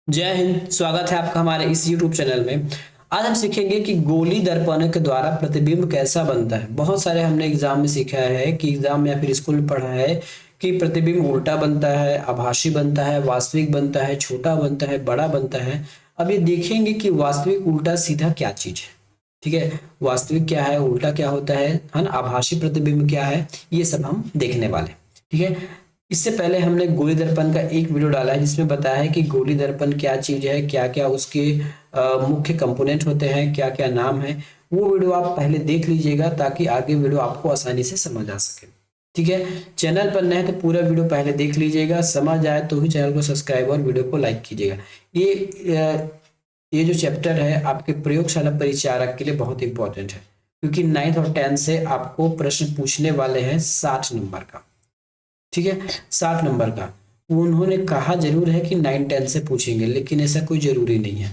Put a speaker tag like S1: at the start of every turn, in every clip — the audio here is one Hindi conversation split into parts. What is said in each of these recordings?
S1: जय हिंद। स्वागत है आपका हमारे इस YouTube चैनल में। आज हम सीखेंगे कि गोली दर्पण के द्वारा प्रतिबिंब कैसा बनता है। बहुत सारे हमने एग्जाम में सीखा है कि एग्जाम में या फिर स्कूल में पढ़ा है कि प्रतिबिंब उल्टा बनता है, आभासी बनता है, वास्तविक बनता है, छोटा बनता है, बड़ा बनता है। अब ये देखेंगे कि वास्तविक उल्टा सीधा क्या चीज है। ठीक है, वास्तविक क्या है, उल्टा क्या होता है ना, आभासी प्रतिबिंब क्या है, ये सब हम देखने वाले। ठीक है, इससे पहले हमने गोली दर्पण का एक वीडियो डाला है जिसमें बताया है कि गोली दर्पण क्या चीज है, क्या क्या उसके मुख्य कंपोनेंट होते हैं, क्या क्या नाम है। वो वीडियो आप पहले देख लीजिएगा ताकि आगे वीडियो आपको आसानी से समझ आ सके। ठीक है, चैनल पर नए तो पूरा वीडियो पहले देख लीजिएगा, समझ आए तो ही चैनल को सब्सक्राइब और वीडियो को लाइक कीजिएगा। ये जो चैप्टर है आपके प्रयोगशाला परिचारक के लिए बहुत इंपॉर्टेंट है, क्योंकि 9th और 10th से आपको प्रश्न पूछने वाले हैं 60 नंबर का। ठीक है, 60 नंबर का। उन्होंने कहा जरूर है कि 9-10 से पूछेंगे, लेकिन ऐसा कोई जरूरी नहीं है।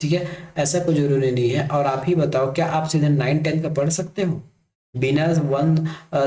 S1: ठीक है, ऐसा कोई जरूरी नहीं है। और आप ही बताओ, क्या आप सीधे 9-10 का पढ़ सकते हो बिना 1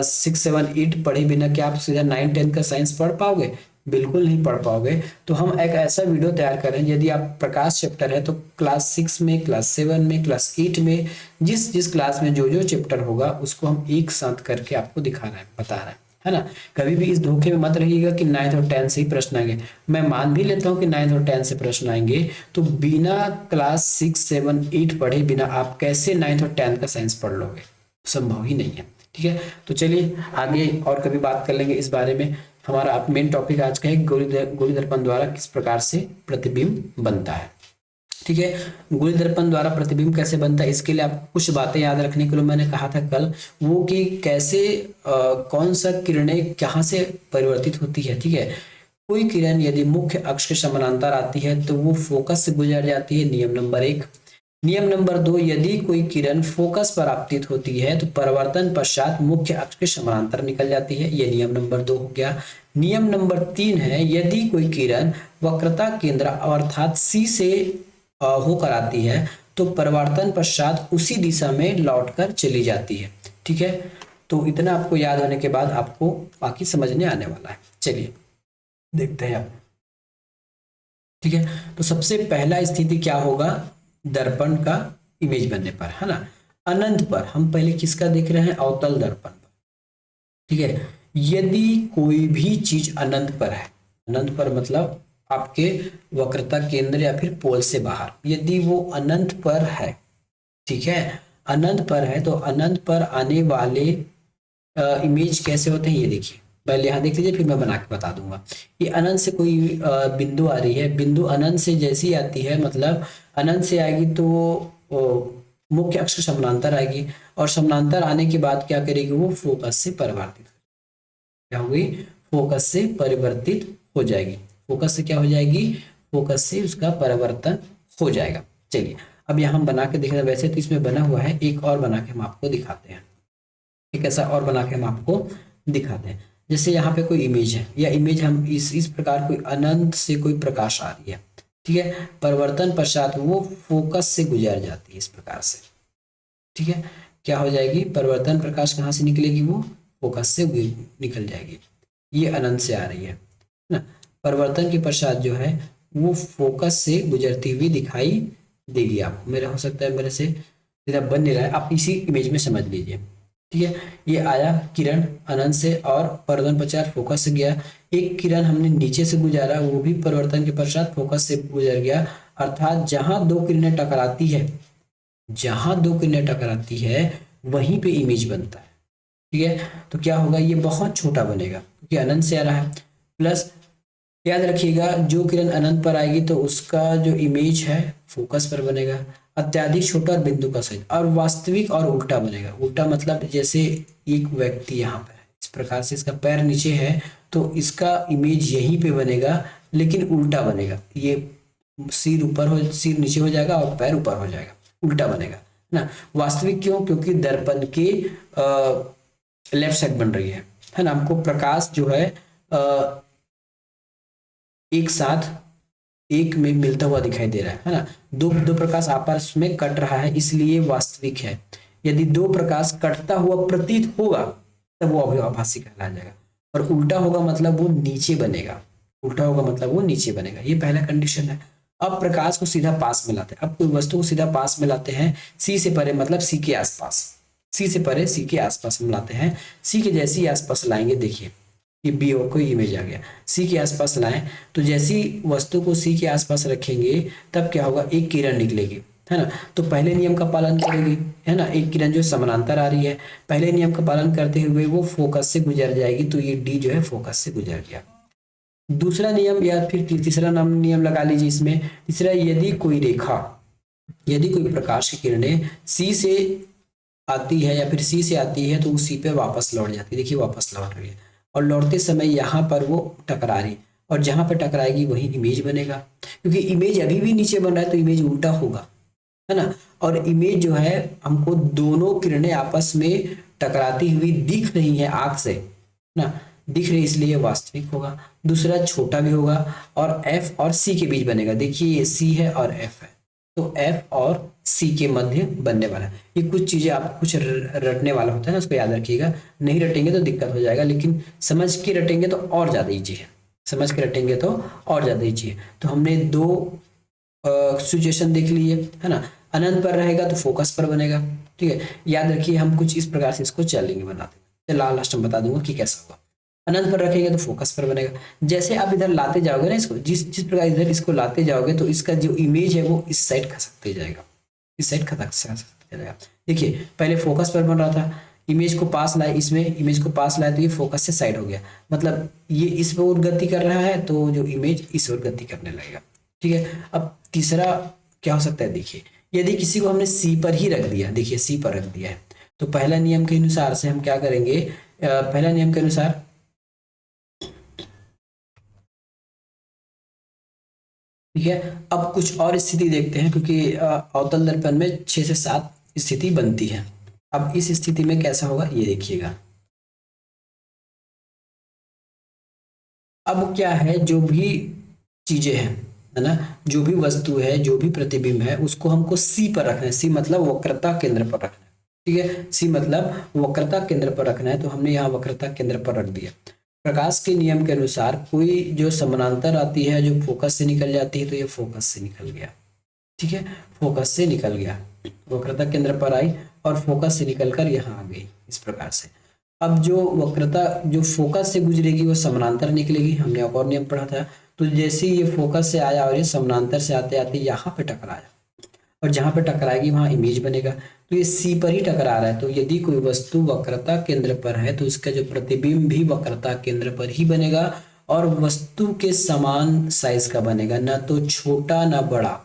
S1: 6 7 8 पढ़े बिना? क्या आप सीधा 9-10 का साइंस पढ़ पाओगे? बिल्कुल नहीं पढ़ पाओगे। तो हम एक ऐसा वीडियो तैयार करें, यदि आप प्रकाश चैप्टर है तो क्लास 6 में, क्लास 7 में, क्लास 8 में, जिस जिस क्लास में जो जो चैप्टर होगा उसको हम एक साथ करके आपको दिखा रहे हैं, बता रहे हैं, है ना। कभी भी इस धोखे में मत रहिएगा कि 9th और 10th से ही प्रश्न आएंगे। मैं मान भी लेता हूं कि 9th और 10th से प्रश्न आएंगे, तो बिना क्लास 6 7 8 पढ़े बिना आप कैसे 9th और 10th का साइंस पढ़ लोगे? संभव ही नहीं है। ठीक है, तो चलिए आगे और कभी बात कर लेंगे इस बारे में। हमारा मेन टॉपिक आज का है गोली दर्पण द्वारा किस प्रकार से प्रतिबिंब बनता है। ठीक है, गोली दर्पण द्वारा प्रतिबिंब कैसे बनता है, इसके लिए आपको कुछ बातें याद रखने के लिए मैंने कहा था कल, वो कि कैसे कौन सा किरणें कहाँ से परिवर्तित होती है। ठीक है, कोई किरण यदि मुख्य अक्ष के समानांतर आती है तो वो फोकस से गुजर जाती है, नियम नंबर 1। नियम नंबर 2, यदि कोई किरण फोकस पर आपतित होती है तो परावर्तन पश्चात मुख्य अक्ष के समानांतर निकल जाती है, ये नियम नंबर 2 हो गया। नियम नंबर 3 है, यदि कोई किरण वक्रता केंद्र अर्थात सी से होकर आती है तो परावर्तन पश्चात उसी दिशा में लौटकर चली जाती है। ठीक है, तो इतना आपको याद होने के बाद आपको बाकी समझने आने वाला है। चलिए देखते हैं अब। ठीक है, तो सबसे पहला स्थिति क्या होगा दर्पण का इमेज बनने पर, है ना। अनंत पर हम पहले किसका देख रहे हैं? अवतल दर्पण पर। ठीक है, यदि कोई भी चीज अनंत पर है, अनंत पर मतलब आपके वक्रता केंद्र या फिर पोल से बाहर, यदि वो अनंत पर है, ठीक है, अनंत पर है, तो अनंत पर आने वाले इमेज कैसे होते हैं ये देखिए। पहले यहाँ देख लीजिए, फिर मैं बना के बता दूंगा। ये अनंत से कोई बिंदु आ रही है, बिंदु अनंत से जैसी आती है, मतलब अनंत से आएगी तो मुख्य अक्ष के समानांतर आएगी, और समानांतर आने के बाद क्या करेगी? वो फोकस से परिवर्तित, क्या होगी? फोकस से परिवर्तित हो जाएगी। फोकस से क्या हो जाएगी? फोकस से उसका परिवर्तन हो जाएगा। चलिए अब यहाँ हम बना के देखें, वैसे तो इसमें बना हुआ है, एक और बना के हम आपको दिखाते हैं। एक ऐसा और बना के हम आपको दिखाते हैं। जैसे यहाँ पे कोई इमेज है, या इमेज हम इस प्रकार कोई अनंत से कोई प्रकाश आ रही है, ठीक है, परिवर्तन पश्चात वो फोकस से गुजर जाती है इस प्रकार से। ठीक है, क्या हो जाएगी? परिवर्तन प्रकाश कहाँ से निकलेगी? वो फोकस से निकल जाएगी। ये अनंत से आ रही है ना। परिवर्तन के पश्चात जो है वो फोकस से गुजरती हुई दिखाई देगी आपको। मेरा हो सकता है मेरे से सीधा बन नहीं रहा है, आप इसी इमेज में समझ लीजिए। ठीक है, ये आया किरण अनंत से और परिवर्तन पश्चात फोकस से गया। एक किरण हमने नीचे से गुजारा, वो भी परिवर्तन के पश्चात फोकस से गुजर गया। अर्थात जहां दो किरणें टकराती है, जहां दो किरणें टकराती है वहीं पे इमेज बनता है। ठीक है, तो क्या होगा? ये बहुत छोटा बनेगा क्योंकि अनंत से आ रहा है। प्लस याद रखिएगा, जो किरण अनंत पर आएगी तो उसका जो इमेज है फोकस पर बनेगा। अत्याधिक छोटा और बिंदु का सहित, और वास्तविक और उल्टा बनेगा। उल्टा मतलब जैसे एक व्यक्ति यहाँ पर है, इस प्रकार से इसका पैर नीचे है तो इसका इमेज यहीं पे बनेगा, लेकिन उल्टा बनेगा। ये सिर ऊपर हो, सिर नीचे हो जाएगा और पैर ऊपर हो जाएगा, उल्टा बनेगा ना। वास्तविक क्यों? क्योंकि दर्पण के लेफ्ट साइड बन रही है ना। हमको प्रकाश जो है एक साथ एक में मिलता हुआ दिखाई दे रहा है ना। दो दो प्रकाश आपस में कट रहा है, इसलिए वास्तविक है। यदि दो प्रकाश कटता हुआ प्रतीत होगा तब वो अवयवाभासी कहलाया जाएगा, और उल्टा होगा मतलब वो नीचे बनेगा। उल्टा होगा मतलब वो नीचे बनेगा, ये पहला कंडीशन है। अब प्रकाश को सीधा पास में लाते हैं, अब कोई वस्तु को सीधा पास में लाते हैं, सी से परे मतलब सी के आसपास, सी से परे सी के आसपास हम लाते हैं, सी के जैसे ही आसपास लाएंगे, देखिए कि बी ओ को इमेज आ गया, सी के आसपास लाएं तो जैसी वस्तु को सी के आसपास रखेंगे तब क्या होगा, एक किरण निकलेगी, है ना। तो पहले नियम का पालन करेगी, है ना, एक किरण जो समानांतर आ रही है, पहले नियम का पालन करते हुए वो फोकस से गुजर जाएगी, तो ये डी जो है फोकस से गुजर गया। दूसरा नियम या फिर तीसरा नाम नियम लगा लीजिए इसमें, तीसरा, यदि कोई रेखा, यदि कोई प्रकाश की किरणें सी से आती है या फिर सी से आती है तो वो सी पे वापस लौट जाती है, देखिए वापस लौट रही है, और लौटते समय यहाँ पर वो टकरा रही, और जहां पर टकराएगी वही इमेज बनेगा, क्योंकि इमेज अभी भी नीचे बन रहा है तो इमेज उल्टा होगा, है ना। और इमेज जो है हमको दोनों किरणें आपस में टकराती हुई दिख रही है आंख से, ना, दिख रही, इसलिए वास्तविक होगा। दूसरा छोटा भी होगा और एफ और सी के बीच बनेगा, देखिए ये सी है और एफ है, तो एफ और सी के मध्य बनने वाला है। ये कुछ चीजें आप कुछ रटने वाला होता है ना, उसको याद रखिएगा, नहीं रटेंगे तो दिक्कत हो जाएगा, लेकिन समझ के रटेंगे तो और ज्यादा ईजी है, समझ के रटेंगे तो और ज्यादा ईजी है। तो हमने दो सिचुएशन देख ली है ना। अनंत पर रहेगा तो फोकस पर बनेगा, ठीक है, याद रखिए हम कुछ इस प्रकार से इसको चलेंगे बनाते, लास्ट में बता दूंगा कि कैसा होगा। अनंत पर रखेंगे तो फोकस पर बनेगा, जैसे आप इधर लाते जाओगे ना इसको, जिस जिस प्रकार इधर इसको लाते जाओगे तो इसका जो इमेज है वो इस साइड खसकते जाएगा, इस साइड खसकते जाएगा। देखिए पहले फोकस पर बन रहा था, इमेज को पास लाए, इसमें इमेज को पास लाए तो ये फोकस से साइड हो गया, मतलब ये इस ओर गति कर रहा है तो जो इमेज इस ओर गति करने लगेगा, ठीक है। अब तीसरा क्या हो सकता है, देखिए यदि किसी को हमने सी पर ही रख दिया, देखिए सी पर रख दिया है, तो पहला नियम के अनुसार से हम क्या करेंगे, पहला नियम के अनुसार, ठीक है। अब कुछ और स्थिति देखते हैं, क्योंकि अवतल दर्पण में 6 से 7 स्थिति बनती है। अब इस स्थिति में कैसा होगा ये देखिएगा। अब क्या है, जो भी चीजें हैं, है ना, जो भी वस्तु है, जो भी प्रतिबिंब है, उसको हमको सी पर रखना है, सी मतलब वक्रता केंद्र पर रखना है, ठीक है, सी मतलब वक्रता केंद्र पर रखना है, तो हमने यहाँ वक्रता केंद्र पर रख दिया। प्रकाश के नियम के अनुसार कोई जो समानांतर आती है, जो फोकस से निकल जाती है, तो ये फोकस से निकल गया, ठीक है, फोकस से निकल गया, वक्रता केंद्र पर आई और फोकस से निकलकर यहाँ आ गई, इस प्रकार से। अब जो वक्रता जो फोकस से गुजरेगी वो समानांतर निकलेगी, हमने एक और नियम पढ़ा था। तो जैसे ये फोकस से आया और ये समानांतर से आते आते यहाँ पे टकराया, और जहां पे टकराएगी वहां इमेज बनेगा, तो ये सी पर ही टकरा रहा है, तो यदि कोई वस्तु वक्रता केंद्र पर है तो इसका जो प्रतिबिंब भी वक्रता केंद्र पर ही बनेगा, और वस्तु के समान साइज का बनेगा, ना तो छोटा ना बड़ा,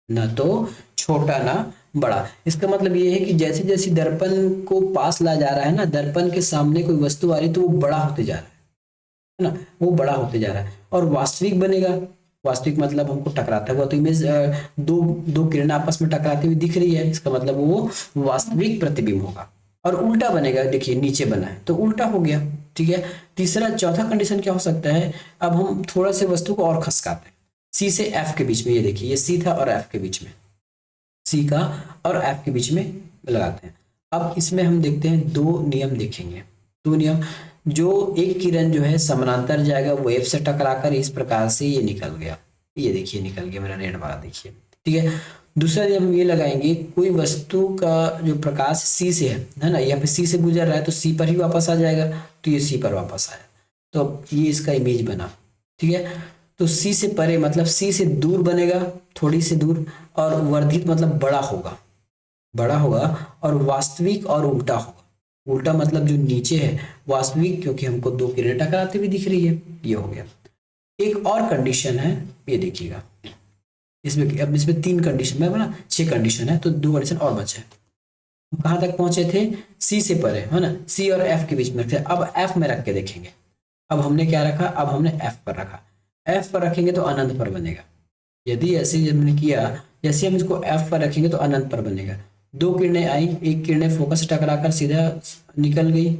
S1: ना तो छोटा ना बड़ा। इसका मतलब ये है कि जैसे जैसे दर्पण को पास ला जा रहा है ना, दर्पण के सामने कोई वस्तु आ रही तो वो बड़ा होते जा रहा है ना, वो बड़ा होते जा रहा है और वास्तविक बनेगा। वास्तविक मतलब हमको टकराता हुआ तो इमेज, दो दो किरण आपस में टकराती हुई दिख रही है, इसका मतलब वो वास्तविक प्रतिबिंब होगा। और उल्टा बनेगा, देखिए नीचे बना है तो उल्टा हो गया, ठीक है। तीसरा चौथा कंडीशन क्या हो सकता है, अब हम थोड़ा से वस्तु को और खसकाते हैं, सी से एफ के बीच में, ये देखिए ये सी था और एफ के बीच में, सी का और एफ के बीच में लगाते हैं। अब इसमें हम देखते हैं दो नियम देखेंगे, दो नियम। जो एक किरण जो है समानांतर जाएगा वो एफ से टकराकर इस प्रकार से ये निकल गया, ये देखिए निकल गया मेरा रेड वाला, देखिए, ठीक है। दूसरा नियम हम ये लगाएंगे, कोई वस्तु का जो प्रकाश सी से है ना, यहाँ पे सी से गुजर रहा है तो सी पर ही वापस आ जाएगा, तो ये सी पर वापस आया, तो ये इसका इमेज बना, ठीक है। तो सी से परे मतलब सी से दूर बनेगा, थोड़ी सी दूर, और वर्धित मतलब बड़ा होगा, बड़ा होगा, और वास्तविक और उल्टा होगा। उल्टा मतलब जो नीचे है, वास्तविक क्योंकि हमको दो किरणें टकराते हुए दिख रही है, ये हो गया। एक और कंडीशन है, ये देखिएगा, इसमें अब इसमें 3 कंडीशन, मैं बोला 6 कंडीशन है तो 2 कंडीशन और बचे। हम कहाँ तक पहुंचे थे, सी से परे, है ना, सी और एफ के बीच में रखे, अब एफ में रख के देखेंगे। अब हमने क्या रखा, अब हमने एफ पर रखा, एफ पर रखेंगे तो अनंत पर बनेगा। यदि ऐसे जब हमने किया, जैसे हम इसको एफ पर रखेंगे तो अनंत पर बनेगा। दो किरणें आई, एक किरणें फोकस से टकराकर सीधा निकल गई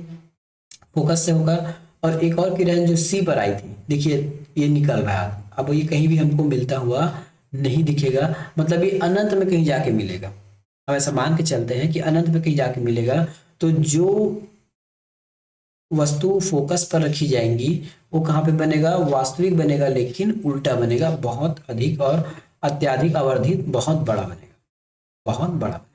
S1: फोकस से होकर, और एक और किरण जो सी पर आई थी, देखिए ये निकल रहा है, अब ये कहीं भी हमको मिलता हुआ नहीं दिखेगा, मतलब ये अनंत में कहीं जाके मिलेगा। अब ऐसा मान के चलते हैं कि अनंत में कहीं जाके मिलेगा, तो जो वस्तु फोकस पर रखी जाएंगी वो कहाँ पे बनेगा, वास्तविक बनेगा, लेकिन उल्टा बनेगा, बहुत अधिक और अत्यधिक आवर्धित, बहुत बड़ा बनेगा, बहुत बड़ा बनेगा।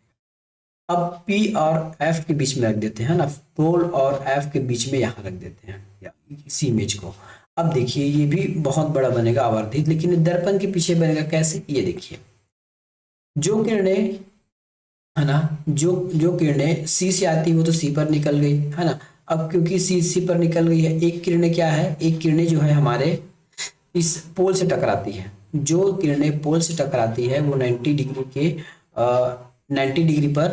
S1: अब पी और एफ के बीच में रख देते हैं ना, पोल और एफ के बीच में यहाँ रख देते हैं या इसी इमेज को। अब देखिए ये भी बहुत बड़ा बनेगा आवर्धित, लेकिन दर्पण के पीछे बनेगा कैसे, ये देखिए जो किरणें है ना, जो जो किरणें सी से आती है वो तो सी पर निकल गई है ना। अब क्योंकि सी पर निकल गई है, एक किरणें क्या है, एक किरणें जो है हमारे इस पोल से टकराती है, जो किरणें पोल से टकराती है वो 90 डिग्री के 90 डिग्री पर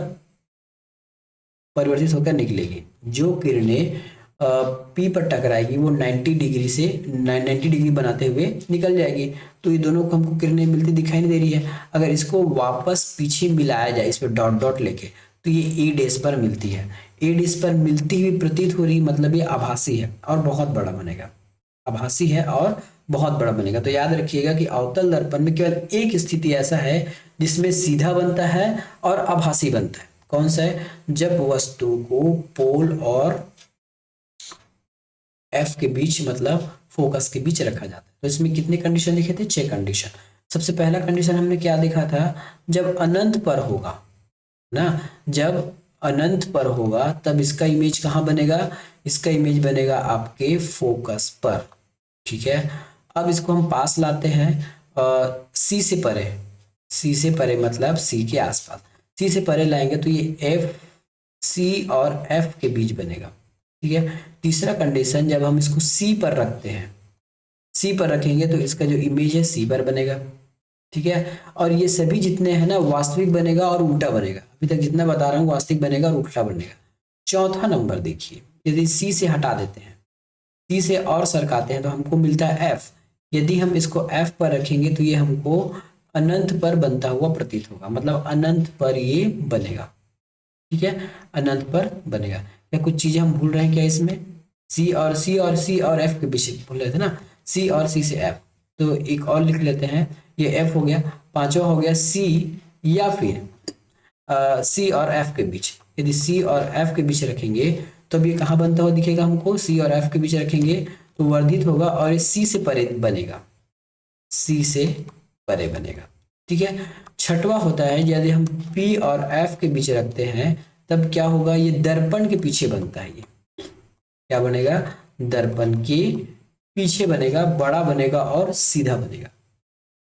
S1: परिवर्तित होकर निकलेगी। जो किरणें पी पर टकराएगी वो 90 डिग्री से 90 डिग्री बनाते हुए निकल जाएगी। तो ये दोनों को हमको किरणें मिलती दिखाई नहीं दे रही है। अगर इसको वापस पीछे मिलाया जाए इस पर डॉट डॉट लेके, तो ये ए डैश पर मिलती है, ए डैश पर मिलती हुई प्रतीत हो रही, मतलब ये आभासी है और बहुत बड़ा बनेगा, आभासी है और बहुत बड़ा बनेगा। तो याद रखिएगा कि अवतल दर्पण में केवल एक स्थिति ऐसा है जिसमें सीधा बनता है और आभासी बनता है। कौन सा है, जब वस्तु को पोल और एफ के बीच, मतलब फोकस के बीच रखा जाता है। तो इसमें कितने कंडीशन लिखे थे, 6 कंडीशन। सबसे पहला कंडीशन हमने क्या देखा था, जब अनंत पर होगा ना, जब अनंत पर होगा तब इसका इमेज कहाँ बनेगा, इसका इमेज बनेगा आपके फोकस पर, ठीक है। अब इसको हम पास लाते हैं सी से परे, सी से परे मतलब सी के आसपास, सी से परे लाएंगे तो ये एफ सी और एफ के बीच बनेगा, ठीक है। तीसरा कंडीशन, जब हम इसको सी पर रखते हैं, सी पर रखेंगे तो इसका जो इमेज है सी पर बनेगा, ठीक है। और ये सभी जितने हैं ना वास्तविक बनेगा और उल्टा बनेगा, अभी तक जितना बता रहा हूँ वास्तविक बनेगा और उल्टा बनेगा। चौथा नंबर देखिए, यदि सी से हटा देते हैं, सी से और सरकाते हैं तो हमको मिलता है एफ। यदि हम इसको एफ पर रखेंगे तो ये हमको अनंत पर बनता हुआ प्रतीत होगा, मतलब अनंत पर ये बनेगा, ठीक है, अनंत पर बनेगा। क्या कुछ चीजें हम भूल रहे हैं क्या इसमें, सी और एफ के बीच भूल रहे थे ना, सी और सी से एफ, तो एक और लिख लेते हैं, ये एफ हो गया, पांचवा हो गया सी, या फिर सी और एफ के बीच, यदि सी और एफ के बीच रखेंगे तो ये कहाँ बनता हुआ दिखेगा हमको, सी और एफ के बीच रखेंगे तो वर्धित होगा और ये सी से परे बनेगा, सी से परे बनेगा, ठीक है। छठवा होता है, यदि हम पी और एफ के बीच रखते हैं तब क्या होगा, ये दर्पण के पीछे बनता है, ये क्या बनेगा, दर्पण के पीछे बनेगा, बड़ा बनेगा और सीधा बनेगा।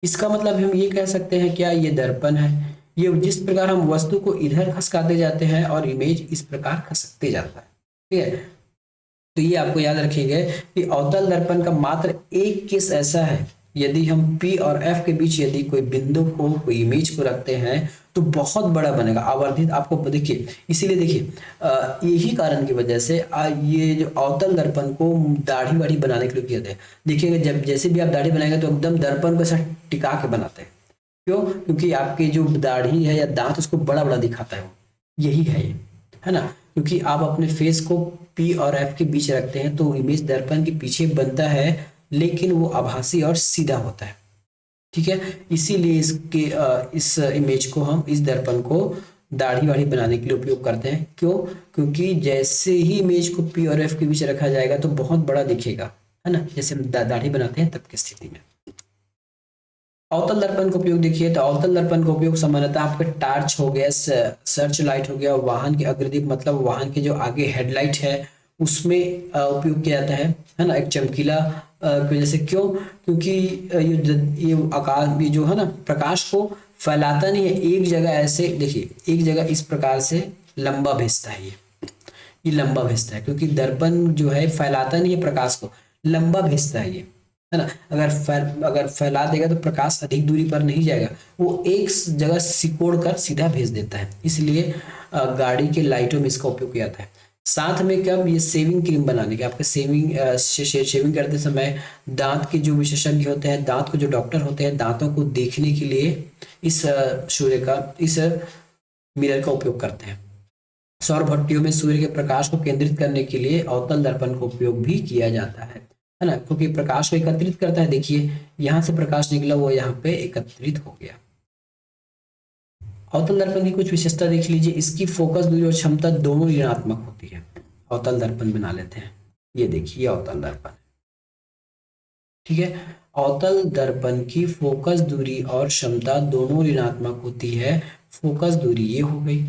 S1: इसका मतलब हम ये कह सकते हैं क्या, ये दर्पण है, ये जिस प्रकार हम वस्तु को इधर खसकाते जाते हैं और इमेज इस प्रकार खसकते जाता है, ठीक है। तो ये आपको याद रखिएगा कि अवतल दर्पण का मात्र एक केस ऐसा है, यदि हम P और F के बीच यदि कोई बिंदु को, कोई इमेज को रखते हैं तो बहुत बड़ा बनेगा, आवर्धित। आपको देखिए, इसीलिए देखिए यही कारण की वजह से ये जो अवतल दर्पण को दाढ़ी वाढ़ी बनाने के लिए किया जाता है। देखिएगा जब जैसे भी आप दाढ़ी बनाएंगे तो एकदम दर्पण को ऐसा टिका के बनाते हैं, क्यों, क्योंकि आपकी जो दाढ़ी है या दांत उसको बड़ा बड़ा दिखाता है, वो यही है ये, है ना। क्योंकि आप अपने फेस को P और F के बीच रखते हैं तो इमेज दर्पण के पीछे बनता है, लेकिन वो आभासी और सीधा होता है, ठीक है। इसीलिए इस इमेज को हम, इस दर्पण को दाढ़ी वाढ़ी बनाने के लिए उपयोग करते हैं, क्यों, क्योंकि जैसे ही इमेज को P और F के बीच रखा जाएगा तो बहुत बड़ा दिखेगा, है ना, जैसे हम दाढ़ी बनाते हैं तब की स्थिति में। अवतल दर्पण का उपयोग देखिए, तो अवतल दर्पण का उपयोग सामान्यतः आपके टार्च हो गया, सर्च लाइट हो गया, वाहन के अग्रदीप मतलब वाहन के जो आगे हेडलाइट है उसमें उपयोग किया जाता है ना, एक चमकीला की वजह से, क्यों, क्योंकि ये आकाश, ये जो है ना प्रकाश को फैलाता नहीं है एक जगह, ऐसे देखिए एक जगह इस प्रकार से लंबा भेजता है, ये लंबा भेजता है, क्योंकि दर्पण जो है फैलाता नहीं है प्रकाश को, लंबा भेजता है ये, है ना। अगर फैला देगा तो प्रकाश अधिक दूरी पर नहीं जाएगा, वो एक जगह सिकोड़ कर सीधा भेज देता है, इसलिए गाड़ी के लाइटों में इसका उपयोग किया जाता है। साथ में कब, ये शेविंग क्रीम बनाने के, आपके शेविंग करते समय दांत के जो विशेषज्ञ होते हैं, दांत के जो डॉक्टर होते हैं, दांतों को देखने के लिए इस इस मिरर का उपयोग करते हैं। सौर भट्टियों में सूर्य के प्रकाश को केंद्रित करने के लिए अवतल दर्पण का उपयोग भी किया जाता है ना, क्योंकि प्रकाश को एकत्रित करता है। देखिए यहां से प्रकाश निकला, वो यहाँ पे एकत्रित हो गया। अवतल दर्पण की कुछ विशेषता देख लीजिए, इसकी फोकस दूरी और क्षमता दोनों ऋणात्मक होती है। अवतल दर्पण बना लेते हैं, ये देखिए अवतल दर्पण, ठीक है। अवतल दर्पण की फोकस दूरी और क्षमता दोनों ऋणात्मक होती है। फोकस दूरी ये हो गई।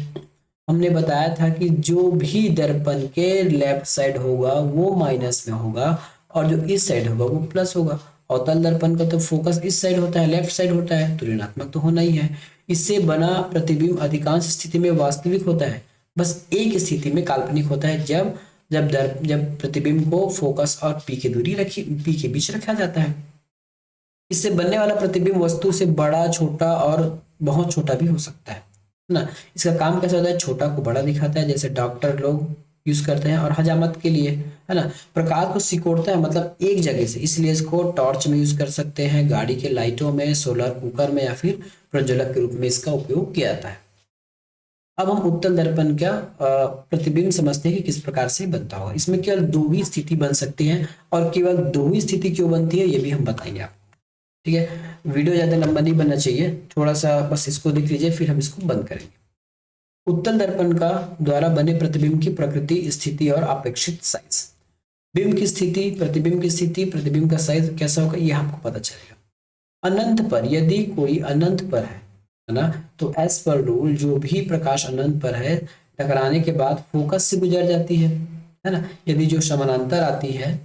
S1: हमने बताया था कि जो भी दर्पण के लेफ्ट साइड होगा वो माइनस में होगा और जो इस साइड होगा वो प्लस होगा। अवतल दर्पण का तो फोकस इस साइड होता है, लेफ्ट साइड होता है, तो ऋणात्मक तो होना ही है। इससे बना प्रतिबिंब अधिकांश स्थिति में वास्तविक होता है, बस एक स्थिति में काल्पनिक होता है, जब प्रतिबिंब को फोकस और पी के बीच रखा जाता है। इससे बनने वाला प्रतिबिंब वस्तु से बड़ा, छोटा और बहुत छोटा भी हो सकता है ना। इसका काम कैसा होता है, छोटा को बड़ा दिखाता है, जैसे डॉक्टर लोग यूज करते हैं, और हजामत के लिए, है ना। प्रकाश को सिकोड़ता है, मतलब एक जगह से, इसलिए इसको टॉर्च में यूज कर सकते हैं, गाड़ी के लाइटों में, सोलर कुकर में, या फिर प्रज्वलक के रूप में इसका उपयोग किया जाता है। अब हम उत्तल दर्पण का प्रतिबिंब समझते हैं कि किस प्रकार से बनता होगा। इसमें केवल दो ही स्थिति बन सकती है, और केवल दो ही स्थिति क्यों बनती है ये भी हम बताएंगे आपको, ठीक है। वीडियो ज्यादा लंबा नहीं बनना चाहिए, थोड़ा सा बस इसको देख लीजिए, फिर हम इसको बंद करेंगे। उत्तल दर्पण का द्वारा बने प्रतिबिंब की प्रकृति, स्थिति और अपेक्षित साइज। बिंब की स्थिति, प्रतिबिंब की स्थिति, प्रतिबिंब का साइज कैसा होगा ये आपको पता चलेगा। अनंत पर, यदि कोई अनंत पर है ना, तो एस पर रूल जो भी प्रकाश अनंत पर है टकराने के बाद फोकस से गुजर जाती है ना। यदि जो समानांतर आती है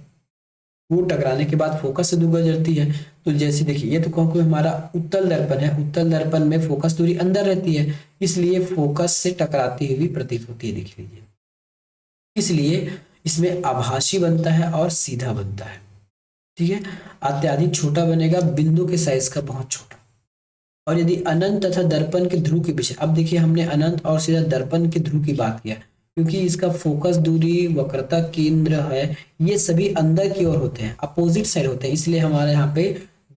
S1: वो टकराने के बाद फोकस से दूर गुजरती है, तो जैसे देखिए ये तो कोई हमारा उत्तल दर्पण है, उत्तल दर्पण में फोकस दूरी अंदर रहती है, इसलिए फोकस से टकराती हुई प्रतीत होती है, देख लीजिए। इसलिए इसमें आभासी बनता है और सीधा बनता है, ठीक है। अत्यधिक छोटा बनेगा, बिंदु के साइज का बहुत छोटा। और यदि अनंत तथा दर्पण के ध्रुव के पीछे, अब देखिए हमने अनंत और सीधा दर्पण के ध्रुव की बात किया, क्योंकि इसका फोकस दूरी, वक्रता केंद्र है, ये सभी अंदर की ओर होते हैं, अपोजिट साइड होते हैं, इसलिए हमारे यहाँ पे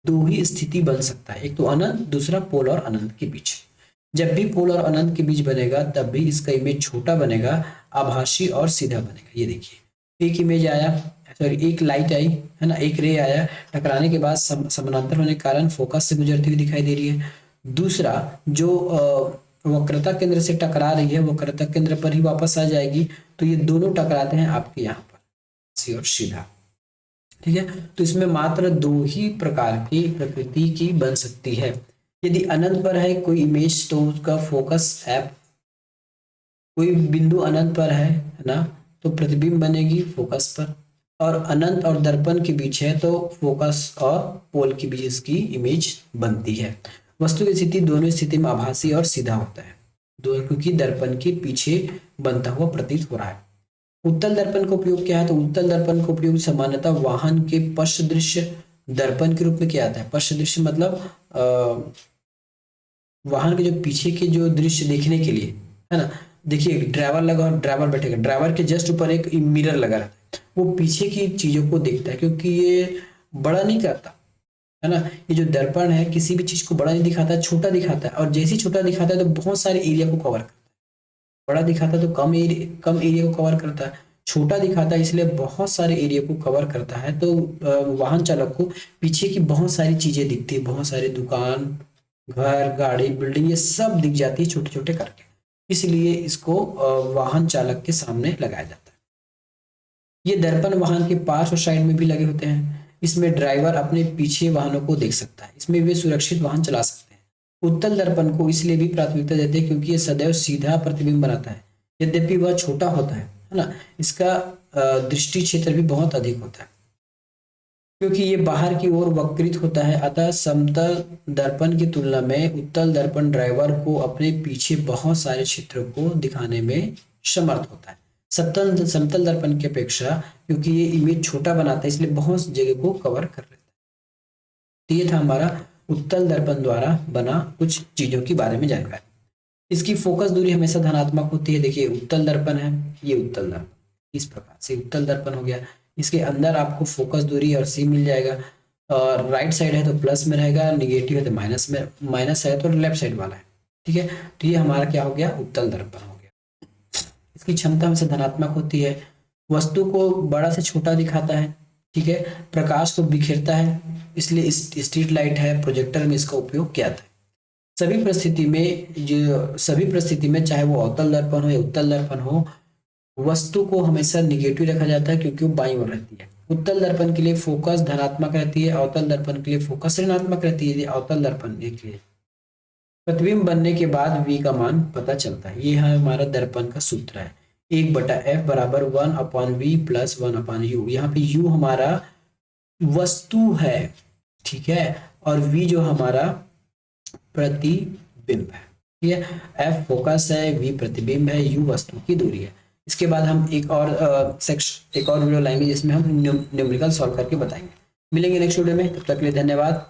S1: दो ही स्थिति बन सकता है, एक तो अनंत, दूसरा पोल और अनंत के बीच। जब भी पोल और अनंत के बीच बनेगा तब भी इसका इमेज छोटा बनेगा, आभासी और सीधा बनेगा। ये देखिए एक इमेज आया, सॉरी एक लाइट आई, है ना, एक रे आया, टकराने के बाद समानांतर होने के कारण फोकस से गुजरती हुई दिखाई दे रही है। दूसरा जो वक्रता केंद्र से टकरा रही है, वक्रता केंद्र पर ही वापस आ जाएगी, तो ये दोनों टकराते हैं आपके यहाँ पर, सी और सीधा, ठीक है। तो इसमें मात्र दो ही प्रकार की प्रकृति की बन सकती है। यदि अनंत पर है कोई इमेज तो उसका फोकस एप, कोई बिंदु अनंत पर है ना, तो प्रतिबिंब बनेगी फोकस पर, और अनंत और दर्पण के बीच है तो फोकस और पोल के बीच इसकी इमेज बनती है। वस्तु की स्थिति दोनों स्थिति में आभासी और सीधा होता है, दो, क्योंकि दर्पण के पीछे बनता हुआ प्रतीत हो रहा है। उत्तल दर्पण का उपयोग क्या है, तो उत्तल दर्पण का उपयोग सामान्यतः वाहन के पश्च दृश्य दर्पण के रूप में किया जाता है। पश्च दृश्य मतलब वाहन के जो पीछे के जो दृश्य देखने के लिए, है ना। देखिए ड्राइवर लगा और ड्राइवर बैठेगा, ड्राइवर के जस्ट ऊपर एक मिरर लगा रहता है, वो पीछे की चीजों को देखता है, क्योंकि ये बड़ा नहीं करता, है ना। ये जो दर्पण है किसी भी चीज को बड़ा नहीं दिखाता, छोटा दिखाता है, और जैसे ही छोटा दिखाता है तो बहुत सारे एरिया को कवर करता है। बड़ा दिखाता है तो कम एरिया को कवर करता है, छोटा दिखाता है इसलिए बहुत सारे एरिया को कवर करता है। तो वाहन चालक को पीछे की बहुत सारी चीजें दिखती है, बहुत सारी दुकान, घर, गाड़ी, बिल्डिंग, ये सब दिख जाती है छोटे छोटे करके, इसलिए इसको वाहन चालक के सामने लगाया जाता है। ये दर्पण वाहन के पार्श्व और साइड में भी लगे होते हैं। इसमें ड्राइवर अपने पीछे वाहनों को देख सकता है, इसमें वे सुरक्षित वाहन चला सकते हैं। उत्तल दर्पण को इसलिए भी प्राथमिकता देते हैं क्योंकि ये सदैव सीधा प्रतिबिंब बनाता है, यद्यपि वह छोटा होता है ना। इसका दृष्टि क्षेत्र भी बहुत अधिक होता है, क्योंकि ये बाहर की ओर वक्रित होता है। अतः समतल दर्पण की तुलना में उत्तल दर्पण ड्राइवर को अपने पीछे बहुत सारे क्षेत्रों को दिखाने में समर्थ होता है, समतल दर्पण की अपेक्षा, क्योंकि ये इमेज छोटा बनाता है इसलिए बहुत जगह को कवर कर लेता है। तो ये था हमारा उत्तल दर्पण द्वारा बना कुछ चीजों के बारे में जानकारी। इसकी फोकस दूरी हमेशा धनात्मक होती है। देखिए उत्तल दर्पण है, ये उत्तल दर्पण, इस प्रकार से उत्तल दर्पण हो गया। इसके अंदर आपको फोकस दूरी और सी मिल जाएगा, और राइट साइड है तो प्लस में रहेगा, निगेटिव है तो माइनस में, माइनस है तो लेफ्ट साइड वाला है, ठीक है। तो ये हमारा क्या हो गया, उत्तल दर्पण हो गया। इसकी क्षमता हमेशा धनात्मक होती है, वस्तु को बड़ा से छोटा दिखाता है, ठीक है, प्रकाश को बिखेरता है, इसलिए स्ट्रीट लाइट है, प्रोजेक्टर में इसका उपयोग किया जाता है। सभी परिस्थिति में चाहे वो अवतल दर्पण हो या उत्तल दर्पण हो, वस्तु को हमेशा निगेटिव रखा जाता है क्योंकि वो बाईं ओर रहती है। उत्तल दर्पण के लिए फोकस धनात्मक रहती है, अवतल दर्पण के लिए फोकस ऋणात्मक रहती है। अवतल दर्पण देखिए, प्रतिबिंब बनने के बाद v का मान पता चलता है। ये है हमारा दर्पण का सूत्र है, 1/f बराबर 1/v प्लस 1/u। यहाँ पे u हमारा वस्तु है, ठीक है, और v जो हमारा प्रतिबिंब है, ठीक है। f फोकस है, v प्रतिबिंब है, u वस्तु की दूरी है। इसके बाद हम एक और वीडियो लाएंगे जिसमें हम न्यूमेरिकल सॉल्व करके बताएंगे। मिलेंगे नेक्स्ट वीडियो में, तब तक के लिए धन्यवाद।